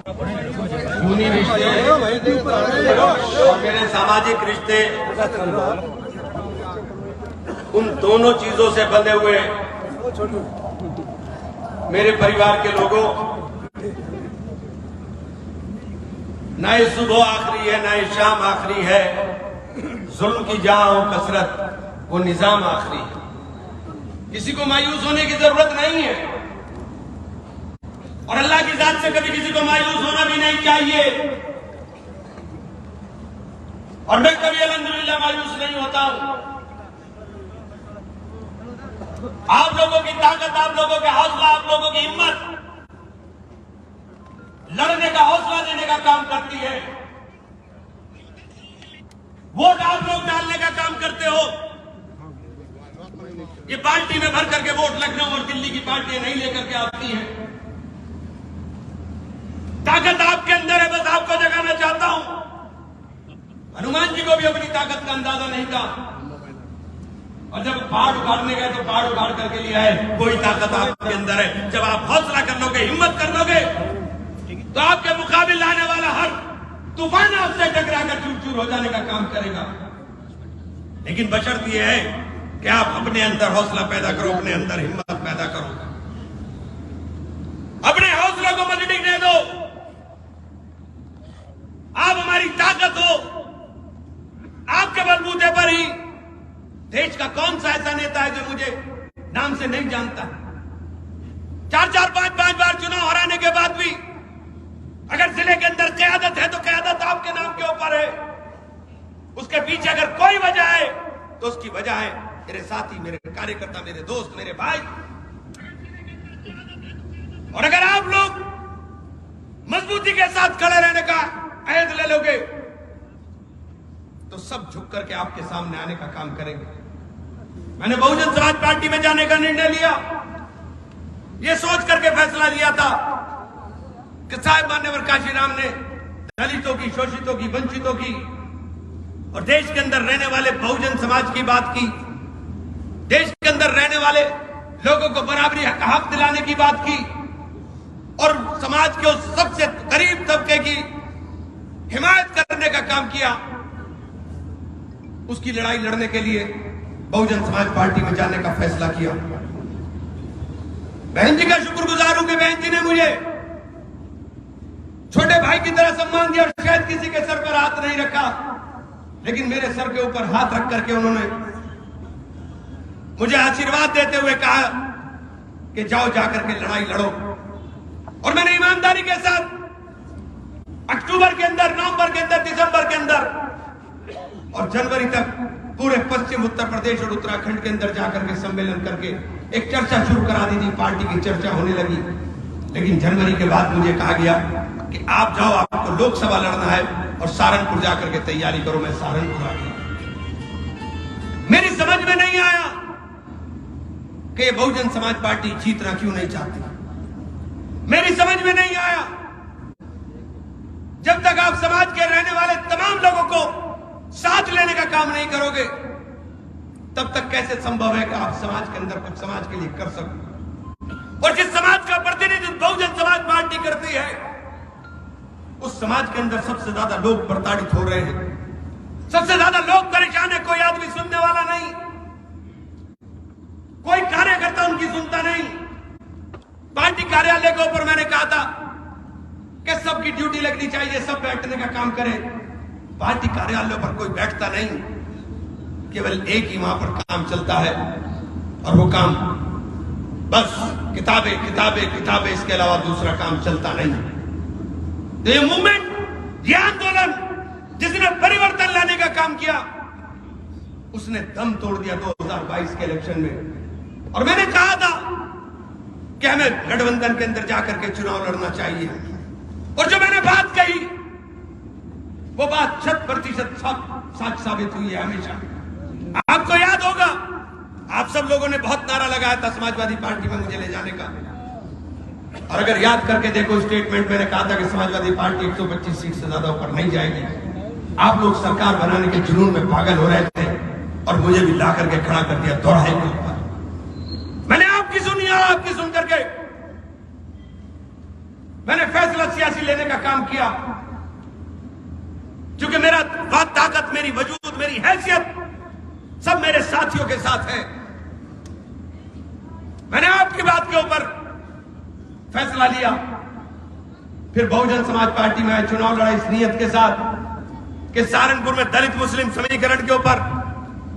खूनी रिश्ते और मेरे सामाजिक रिश्ते, उन दोनों चीजों से बंधे हुए मेरे परिवार के लोगों, न ये सुबह आखिरी है, न ये शाम आखिरी है। जुल्म की जहां हो कसरत, वो निजाम आखिरी है। किसी को मायूस होने की जरूरत नहीं है और अल्लाह की जात से कभी किसी को मायूस होना भी नहीं चाहिए। और मैं कभी अल्हम्दुलिल्लाह मायूस नहीं होता हूं। आप लोगों की ताकत, आप लोगों के हौसला, आप लोगों की हिम्मत लड़ने का हौसला देने का काम करती है। वोट आप लोग डालने का काम करते हो। ये पार्टी में भर करके वोट लखनऊ और दिल्ली की पार्टियां नहीं लेकर के आती हैं। ताकत आपके अंदर है, बस आपको जगाना चाहता हूं। हनुमान जी को भी अपनी ताकत का अंदाजा नहीं था और जब पहाड़ उखाड़ने गए तो पहाड़ उखाड़ करके लिया है। कोई ताकत आपके अंदर है। जब आप हौसला कर लोगे, हिम्मत कर लोगे, तो आपके मुकाबले आने वाला हर तूफान आपसे टकराकर चूर चूर हो जाने का काम करेगा। लेकिन बशर्त यह है कि आप अपने अंदर हौसला पैदा करो, अपने अंदर हिम्मत पैदा करो, अपने हौसले को मत डिगने दो। आप हमारी ताकत हो। आपके बलबूते पर ही देश का कौन सा ऐसा नेता है जो मुझे नाम से नहीं जानता? 4-4, 5-5 बार चुनाव हराने के बाद भी अगर जिले के अंदर क़यादत है तो क़यादत आपके नाम के ऊपर है। उसके पीछे अगर कोई वजह है तो उसकी वजह है मेरे साथी, मेरे कार्यकर्ता, मेरे दोस्त, मेरे भाई। और अगर आप लोग मजबूती के साथ खड़े रहने का अहद ले लोगे तो सब झुक करके आपके सामने आने का काम करेंगे। मैंने बहुजन समाज पार्टी में जाने का निर्णय लिया, यह सोच करके फैसला लिया था कि साहिब मान्यवर काशीराम ने दलितों की, शोषितों की, वंचितों की और देश के अंदर रहने वाले बहुजन समाज की बात की, देश के अंदर रहने वाले लोगों को बराबरी हक दिलाने की बात की और समाज के उस सबसे गरीब तबके की हिमायत करने का काम किया। उसकी लड़ाई लड़ने के लिए बहुजन समाज पार्टी में जाने का फैसला किया। बहन जी का शुक्रगुजार हूं कि बहन जी ने मुझे छोटे भाई की तरह सम्मान दिया और शायद किसी के सर पर हाथ नहीं रखा, लेकिन मेरे सर के ऊपर हाथ रख करके उन्होंने मुझे आशीर्वाद देते हुए कहा कि जाओ जाकर के लड़ाई लड़ो। और मैंने ईमानदारी के साथ अक्टूबर के अंदर, नवंबर के अंदर, दिसंबर के अंदर और जनवरी तक पूरे पश्चिम उत्तर प्रदेश और उत्तराखंड के अंदर जाकर के सम्मेलन करके एक चर्चा शुरू करा दी थी। पार्टी की चर्चा होने लगी, लेकिन जनवरी के बाद मुझे कहा गया कि आप जाओ, आपको लोकसभा लड़ना है और सहारनपुर जाकर के तैयारी करो। मैं सहारनपुर आ गया। मेरी समझ में नहीं आया कि बहुजन समाज पार्टी जीतना क्यों नहीं चाहती। मेरी समझ में नहीं आया जब तक आप समाज के रहने वाले तमाम लोगों को साथ लेने का काम नहीं करोगे, तब तक कैसे संभव है कि आप समाज के अंदर कुछ समाज के लिए कर सको। और जिस समाज का प्रतिनिधित्व बहुजन समाज पार्टी करती है, उस समाज के अंदर सबसे ज्यादा लोग प्रताड़ित हो रहे हैं, सबसे ज्यादा लोग परेशान है। कोई आदमी सुनने वाला नहीं, कोई कार्यकर्ता उनकी सुनता नहीं। पार्टी कार्यालय के ऊपर मैंने कहा था कि सबकी ड्यूटी लगनी चाहिए, सब बैठने का काम करें। पार्टी कार्यालय पर कोई बैठता नहीं, केवल एक ही वहां पर काम चलता है और वो काम बस किताबें किताबें किताबें, इसके अलावा दूसरा काम चलता नहीं। तो ये मूवमेंट, ये आंदोलन जिसने परिवर्तन लाने का काम किया, उसने दम तोड़ दिया 2022 के इलेक्शन में। और मैंने कहा था कि हमें गठबंधन के अंदर जाकर के चुनाव लड़ना चाहिए। और जो मैंने बात कही वो बात 100% सच साबित हुई है। हमेशा आपको याद होगा, आप सब लोगों ने बहुत नारा लगाया था समाजवादी पार्टी में मुझे ले जाने का। और अगर याद करके देखो स्टेटमेंट, मैंने कहा था कि समाजवादी पार्टी 125 सीट से ज्यादा ऊपर नहीं जाएगी। आप लोग सरकार बनाने के जुनून में पागल हो रहे थे और मुझे भी ला करके खड़ा कर दिया दोहराए के ऊपर। मैंने आपकी सुनी और आपकी सुन करके मैंने फैसला सियासी लेने का काम किया, क्योंकि मेरा ताकत, मेरी वजूद, मेरी हैसियत सब मेरे साथियों के साथ है। मैंने आपकी बात के ऊपर फैसला लिया। फिर बहुजन समाज पार्टी में चुनाव लड़ा इस नियत के साथ कि सहारनपुर में दलित मुस्लिम समीकरण के ऊपर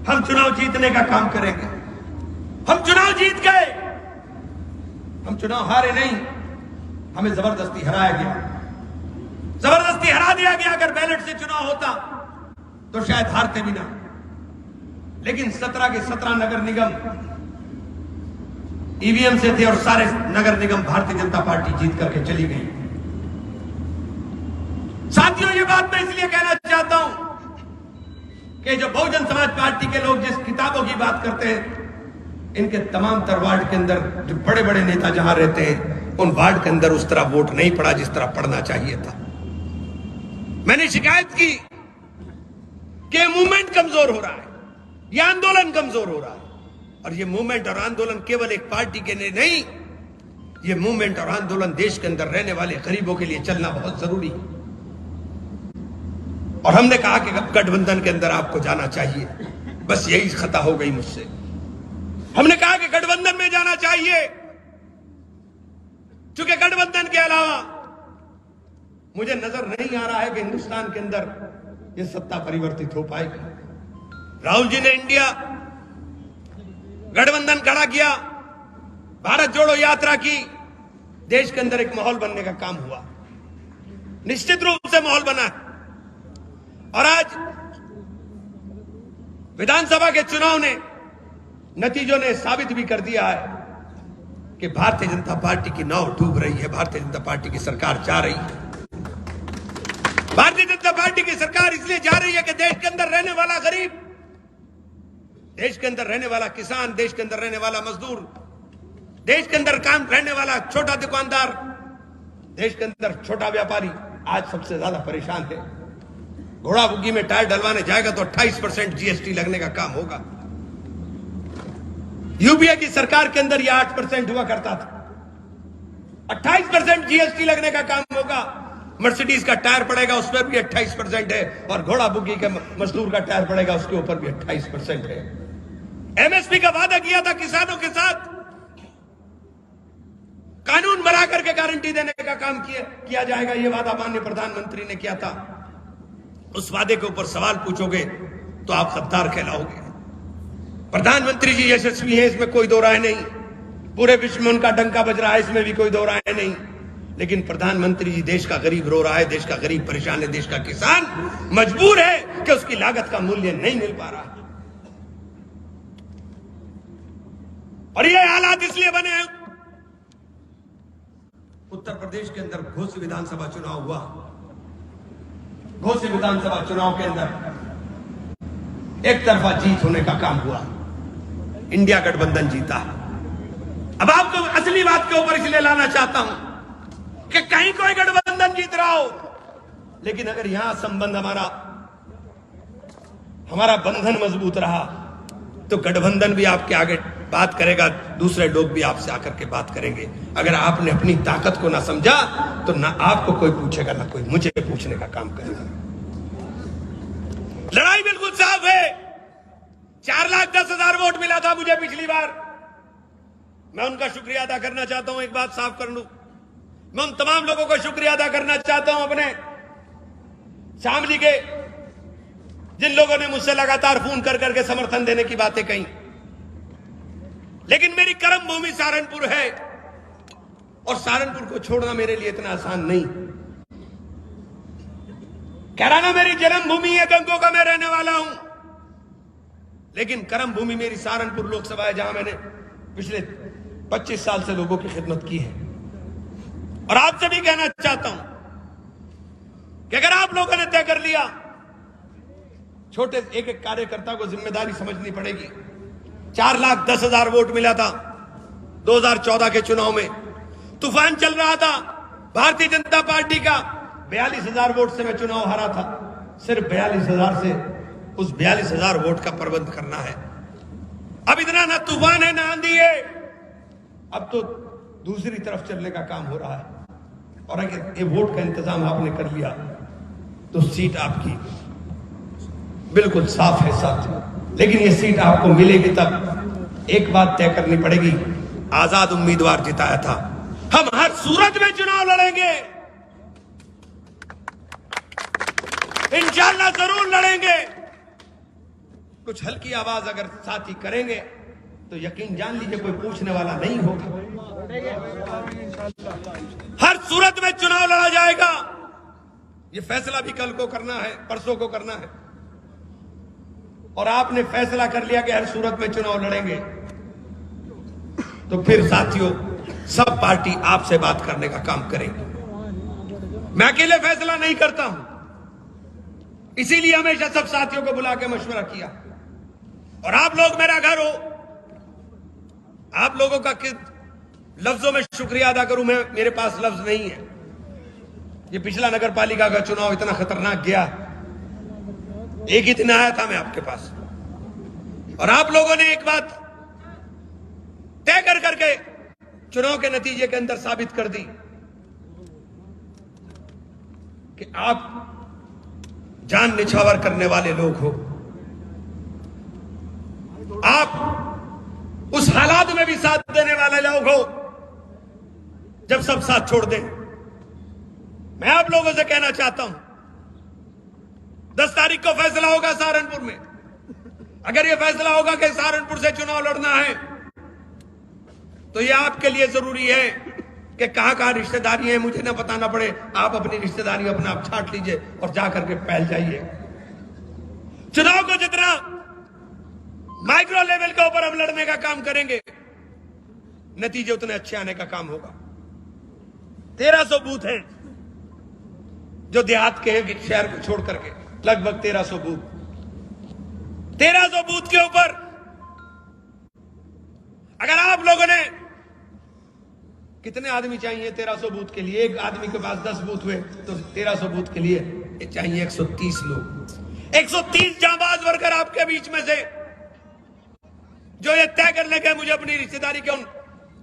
हम चुनाव जीतने का काम करेंगे। हम चुनाव जीत गए, हम चुनाव हारे नहीं, हमें जबरदस्ती हराया गया, जबरदस्ती हरा दिया गया। अगर बैलेट से चुनाव होता तो शायद हारते भी ना। लेकिन 17 के 17 नगर निगम ईवीएम से थे और सारे नगर निगम भारतीय जनता पार्टी जीत करके चली गई। साथियों, ये बात मैं इसलिए कहना चाहता हूं कि जो बहुजन समाज पार्टी के लोग जिस किताबों की बात करते हैं, इनके तमाम तर वार्ड के अंदर जो बड़े बड़े नेता जहां रहते हैं, उन वार्ड के अंदर उस तरह वोट नहीं पड़ा जिस तरह पड़ना चाहिए था। मैंने शिकायत की कि मूवमेंट कमजोर हो रहा है, यह आंदोलन कमजोर हो रहा है। और ये मूवमेंट और आंदोलन केवल एक पार्टी के लिए नहीं, ये मूवमेंट और आंदोलन देश के अंदर रहने वाले गरीबों के लिए चलना बहुत जरूरी है। और हमने कहा कि अब गठबंधन के अंदर आपको जाना चाहिए। बस यही खता हो गई मुझसे। हमने कहा कि गठबंधन में जाना चाहिए, क्योंकि गठबंधन के अलावा मुझे नजर नहीं आ रहा है कि हिंदुस्तान के अंदर यह सत्ता परिवर्तित हो पाएगी। राहुल जी ने इंडिया गठबंधन खड़ा किया, भारत जोड़ो यात्रा की, देश के अंदर एक माहौल बनने का काम हुआ, निश्चित रूप से माहौल बना है। और आज विधानसभा के चुनाव ने, नतीजों ने साबित भी कर दिया है कि भारतीय जनता पार्टी की नाव डूब रही है, भारतीय जनता पार्टी की सरकार जा रही है। भारतीय जनता पार्टी की सरकार इसलिए जा रही है कि देश के अंदर रहने वाला गरीब, देश के अंदर रहने वाला किसान, देश के अंदर रहने वाला मजदूर, देश के अंदर काम रहने वाला छोटा दुकानदार, देश के अंदर छोटा व्यापारी आज सबसे ज्यादा परेशान है। घोड़ा बुग्गी में टायर डलवाने जाएगा तो 28% जीएसटी लगने का काम होगा। यूपीए की सरकार के अंदर यह 8% हुआ करता था, 28% जीएसटी लगने का काम होगा। मर्सिडीज का टायर पड़ेगा, उस पर भी 28% है, और घोड़ा बुग्गी के मजदूर का टायर पड़ेगा, उसके ऊपर भी 28% है। एमएसपी का वादा किया था किसानों के साथ, कानून बना करके गारंटी देने का काम किया जाएगा, यह वादा माननीय प्रधानमंत्री ने किया था। उस वादे के ऊपर सवाल पूछोगे तो आप गद्दार कहलाओगे। प्रधानमंत्री जी यशस्वी है, इसमें कोई दो राय नहीं, पूरे विश्व में उनका डंका बज रहा है, इसमें भी कोई दो राय नहीं। लेकिन प्रधानमंत्री जी, देश का गरीब रो रहा है, देश का गरीब परेशान है, देश का किसान मजबूर है कि उसकी लागत का मूल्य नहीं मिल पा रहा। और ये हालात इसलिए बने हैं। उत्तर प्रदेश के अंदर घोसी विधानसभा चुनाव हुआ। घोसी विधानसभा चुनाव के अंदर एक तरफा जीत होने का काम हुआ, इंडिया गठबंधन जीता। अब आपको असली बात के ऊपर इसलिए लाना चाहता हूं कि कहीं कोई गठबंधन जीत रहा हो, लेकिन अगर यहां संबंध हमारा बंधन मजबूत रहा तो गठबंधन भी आपके आगे बात करेगा, दूसरे लोग भी आपसे आकर के बात करेंगे। अगर आपने अपनी ताकत को ना समझा तो ना आपको कोई पूछेगा, ना कोई मुझे पूछने का काम करेगा। लड़ाई बिल्कुल साफ है। 4,10,000 वोट मिला था मुझे पिछली बार। मैं उनका शुक्रिया अदा करना चाहता हूं। एक बात साफ कर लूं, मैं उन तमाम लोगों का शुक्रिया अदा करना चाहता हूं अपने शामली के, जिन लोगों ने मुझसे लगातार फोन कर करके समर्थन देने की बातें कही। लेकिन मेरी कर्म भूमि सहारनपुर है, और सहारनपुर को छोड़ना मेरे लिए इतना आसान नहीं। कैराना मेरी जन्मभूमि है, गंगों का मैं रहने वाला हूं, लेकिन कर्म भूमि मेरी सहारनपुर लोकसभा है, जहां मैंने पिछले 25 साल से लोगों की खिदमत की है। और आपसे भी कहना चाहता हूं कि अगर आप लोगों ने तय कर लिया, छोटे एक एक कार्यकर्ता को जिम्मेदारी समझनी पड़ेगी। 4,10,000 वोट मिला था 2014 के चुनाव में, तूफान चल रहा था भारतीय जनता पार्टी का। 42,000 वोट से मैं चुनाव हारा था। सिर्फ 42,000 से उस 42,000 वोट का प्रबंध करना है। अब इतना ना तूफान है ना आंधी है, अब तो दूसरी तरफ चलने का काम हो रहा है। और अगर ये वोट का इंतजाम आपने कर लिया तो सीट आपकी बिल्कुल साफ है साथियों। लेकिन ये सीट आपको मिलेगी तब एक बात तय करनी पड़ेगी, आजाद उम्मीदवार जिताया था, हम हर सूरत में चुनाव लड़ेंगे, इंशाअल्लाह जरूर लड़ेंगे। कुछ हल्की आवाज अगर साथी करेंगे तो यकीन जान लीजिए कोई पूछने वाला नहीं होगा। हर सूरत में चुनाव लड़ा जाएगा। ये फैसला भी कल को करना है, परसों को करना है, और आपने फैसला कर लिया कि हर सूरत में चुनाव लड़ेंगे, तो फिर साथियों सब पार्टी आपसे बात करने का काम करेगी। मैं अकेले फैसला नहीं करता हूं, इसीलिए हमेशा सब साथियों को बुला के मशवरा किया। और आप लोग मेरा घर हो, आप लोगों का किस लफ्जों में शुक्रिया अदा करूं मैं, मेरे पास लफ्ज नहीं है। ये पिछला नगर पालिका का चुनाव इतना खतरनाक गया, एक ही दिन आया था मैं आपके पास, और आप लोगों ने एक बात तय कर करके चुनाव के नतीजे के अंदर साबित कर दी कि आप जान निछावर करने वाले लोग हो। आप उस हालात में भी साथ देने वाले लोग हो जब सब साथ छोड़ दें। मैं आप लोगों से कहना चाहता हूं, 10 तारीख को फैसला होगा सहारनपुर में। अगर यह फैसला होगा कि सहारनपुर से चुनाव लड़ना है तो यह आपके लिए जरूरी है कि कहां कहां रिश्तेदारी है मुझे ना बताना पड़े, आप अपनी रिश्तेदारी अपने आप छांट लीजिए और जाकर के फैल जाइए। चुनाव को जितना माइक्रो लेवल के ऊपर हम लड़ने का काम करेंगे, नतीजे उतने अच्छे आने का काम होगा। 1300 बूथ हैं जो देहात के हैं, शहर को छोड़ करके लगभग 1300 बूथ। 1300 बूथ के ऊपर अगर आप लोगों ने, कितने आदमी चाहिए 1300 बूथ के लिए? एक आदमी के पास 10 बूथ हुए तो 1300 बूथ के लिए चाहिए 130 लोग। 130 जांबाज वर्कर आपके बीच में से जो ये तय कर लेंगे मुझे अपनी रिश्तेदारी के उन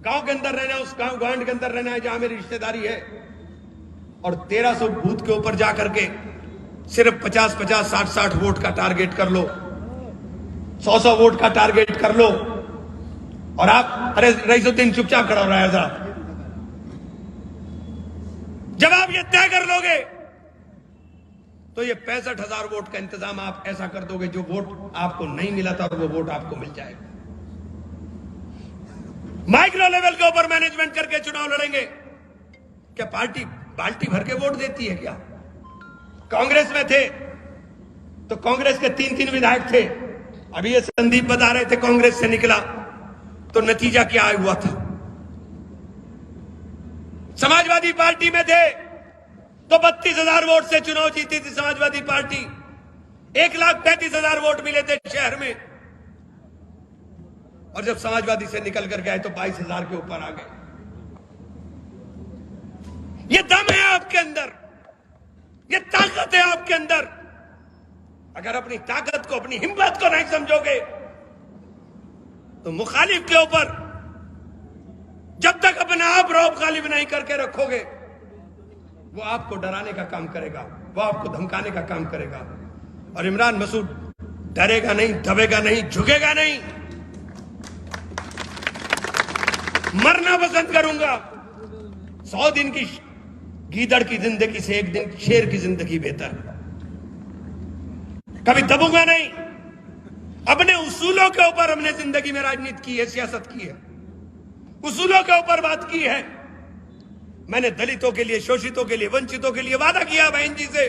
गांव के अंदर रहना है, उस गांव गांड के अंदर रहना है जहां मेरी रिश्तेदारी है, और 1300 बूथ के ऊपर जाकर के सिर्फ 50-50, 60-60 वोट का टारगेट कर लो, 100-100 वोट का टारगेट कर लो। और आप, अरे रईसुद्दीन चुपचाप खड़ा हो रहा है जरा, जब आप ये तय कर लोगे तो ये 65,000 वोट का इंतजाम आप ऐसा कर दोगे जो वोट आपको नहीं मिला था वो वोट आपको मिल जाएगा। माइक्रो लेवल के ऊपर मैनेजमेंट करके चुनाव लड़ेंगे। क्या पार्टी बाल्टी भर के वोट देती है क्या? कांग्रेस में थे तो कांग्रेस के 3-3 विधायक थे, अभी ये संदीप बता रहे थे कांग्रेस से निकला, तो नतीजा क्या हुआ था? समाजवादी पार्टी में थे तो 32,000 वोट से चुनाव जीती थी समाजवादी पार्टी, 1,35,000 वोट मिले थे शहर में, और जब समाजवादी से निकल कर गए तो 22,000 के ऊपर आ गए। ये दम है आपके अंदर, ये ताकत है आपके अंदर। अगर अपनी ताकत को, अपनी हिम्मत को नहीं समझोगे तो मुखालिफ के ऊपर जब तक अपना आप रौब गालिब नहीं करके रखोगे, वो आपको डराने का काम करेगा, वो आपको धमकाने का काम करेगा। और इमरान मसूद डरेगा नहीं, दबेगा नहीं, झुकेगा नहीं। मरना पसंद करूंगा। 100 दिन की गीदड़ की जिंदगी से एक दिन शेर की जिंदगी बेहतर। कभी दबूंगा नहीं। अपने उसूलों के ऊपर हमने जिंदगी में राजनीति की है, सियासत की है, उसूलों के ऊपर बात की है। मैंने दलितों के लिए, शोषितों के लिए, वंचितों के लिए वादा किया बहन जी से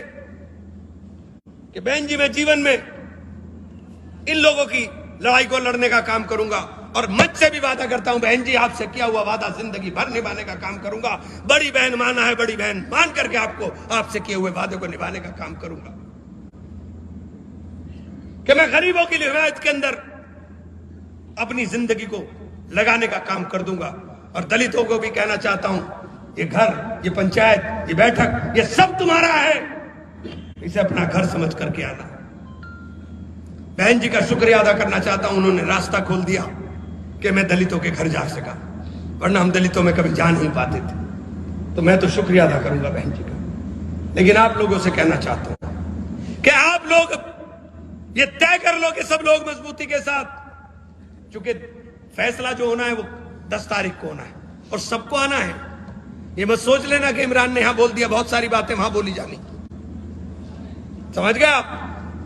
कि बहन जी मैं जीवन में इन लोगों की लड़ाई को लड़ने का काम करूंगा, और मंच से भी वादा करता हूं बहन जी आपसे किया हुआ वादा जिंदगी भर निभाने का काम करूंगा। बड़ी बहन माना है, बड़ी बहन मान करके आपको, आपसे किए हुए वादे को निभाने का काम करूंगा। कि मैं गरीबों की हिमायत के अंदर अपनी जिंदगी को लगाने का काम कर दूंगा। और दलितों को भी कहना चाहता हूं, ये घर, ये पंचायत, ये बैठक, ये सब तुम्हारा है, इसे अपना घर समझ करके आना। बहन जी का शुक्रिया अदा करना चाहता हूं, उन्होंने रास्ता खोल दिया कि मैं दलितों के घर जा सका, वरना हम दलितों में कभी जा नहीं पाते थे। तो मैं तो शुक्रिया अदा करूंगा बहन जी का। लेकिन आप लोगों से कहना चाहता हूं कि आप लोग ये तय कर लो कि सब लोग मजबूती के साथ, चूंकि फैसला जो होना है वो 10 तारीख को होना है और सबको आना है। ये मत सोच लेना कि इमरान ने यहां बोल दिया, बहुत सारी बातें वहां बोली जानी, समझ गए आप?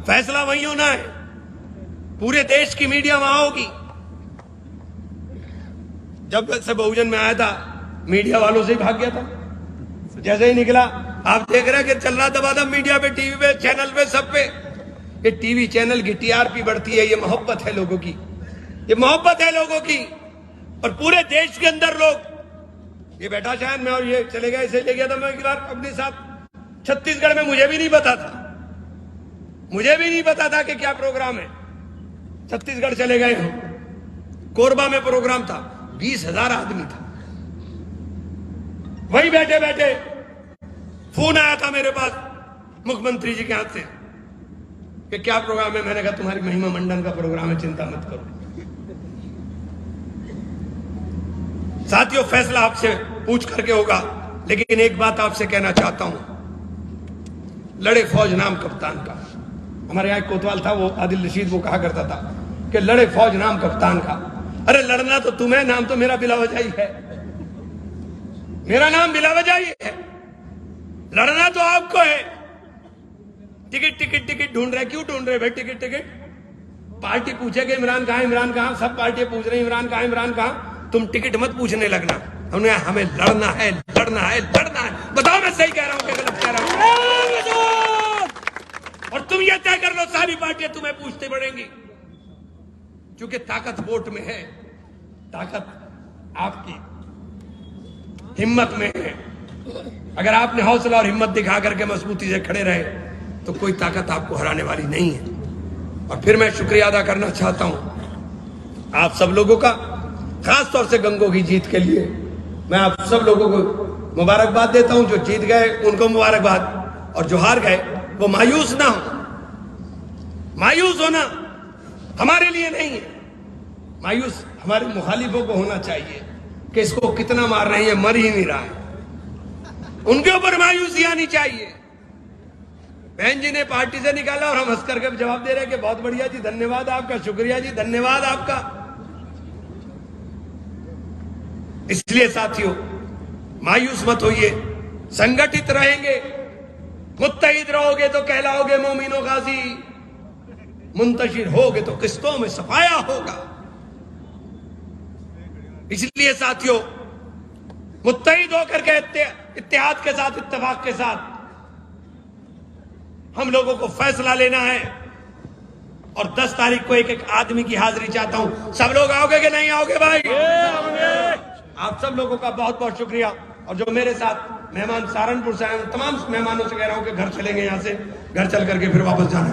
फैसला वहीं होना है, पूरे देश की मीडिया वहां होगी। जब से बहुजन में आया था मीडिया वालों से ही भाग गया था, जैसे ही निकला आप देख रहे हैं कि चल रहा दबादब मीडिया पे, टीवी पे, चैनल पे, सब पे। ये टीवी चैनल की टीआरपी बढ़ती है, ये मोहब्बत है लोगों की, ये मोहब्बत है लोगों की। और पूरे देश के अंदर लोग, ये बैठा शायद मैं और ये चले गया, इसे ले गया था मैं एक बार अपने साथ छत्तीसगढ़ में, मुझे भी नहीं पता था कि क्या प्रोग्राम है। छत्तीसगढ़ चले गए हम, कोरबा में प्रोग्राम था, 20,000 आदमी था। वहीं बैठे बैठे फोन आया था मेरे पास मुख्यमंत्री जी के हाथ से कि क्या प्रोग्राम है। मैंने कहा तुम्हारी महिमा मंडन का प्रोग्राम है, चिंता मत करो। साथियों, फैसला आपसे पूछ करके होगा, लेकिन एक बात आपसे कहना चाहता हूं, लड़े फौज नाम कप्तान का। हमारे यहां एक कोतवाल था, वो आदिल रशीद, वो कहा करता था कि लड़े फौज नाम कप्तान का। अरे लड़ना तो तुम्हें, नाम तो मेरा बिलावजा ही है, मेरा नाम बिलावजा ही है। लड़ना तो आपको है। टिकट टिकट टिकट ढूंढ रहे, क्यों ढूंढ रहे भाई? टिकट टिकट, पार्टी पूछेगी इमरान कहां, इमरान कहां, सब पार्टियां पूछ रही इमरान कहां, इमरान कहां। तुम टिकट मत पूछने लगना, हमने हमें लड़ना है, लड़ना है, लड़ना है। बताओ मैं सही कह रहा हूं कि गलत कह रहा हूं? और तुम ये तय कर लो, सारी पार्टियां तुम्हें पूछते बढ़ेंगी, क्योंकि ताकत वोट में है, ताकत आपकी हिम्मत में है। अगर आपने हौसला और हिम्मत दिखा करके मजबूती से खड़े रहे तो कोई ताकत आपको हराने वाली नहीं है। और फिर मैं शुक्रिया अदा करना चाहता हूं आप सब लोगों का, खास तौर से गंगों की जीत के लिए मैं आप सब लोगों को मुबारकबाद देता हूं। जो जीत गए उनको मुबारकबाद, और जो हार गए वो मायूस ना हो। मायूस होना हमारे लिए नहीं है, मायूस हमारे मुखालिफों को होना चाहिए कि इसको कितना मार रहे हैं, मर ही नहीं रहा है, उनके ऊपर मायूसी आनी चाहिए। बहन जी ने पार्टी से निकाला और हम हंस करके जवाब दे रहे हैं कि बहुत बढ़िया जी, धन्यवाद आपका, शुक्रिया जी, धन्यवाद आपका। इसलिए साथियों, मायूस मत होइए, संगठित रहेंगे, मुत्तहिद रहोगे तो कहलाओगे मोमिनो गाजी, मुंतशिर होगे तो किस्तों में सफाया होगा। इसलिए साथियों, मुत्तहिद होकर के इत्तेहाद के साथ, इत्तेफाक के साथ हम लोगों को फैसला लेना है। और 10 तारीख को एक एक आदमी की हाजिरी चाहता हूं। सब लोग आओगे कि नहीं आओगे भाई? आप सब लोगों का बहुत बहुत शुक्रिया। और जो मेरे साथ मेहमान सहारनपुर से आए, तमाम मेहमानों से कह रहा हूं कि घर चलेंगे, यहां से घर चल करके फिर वापस जाना।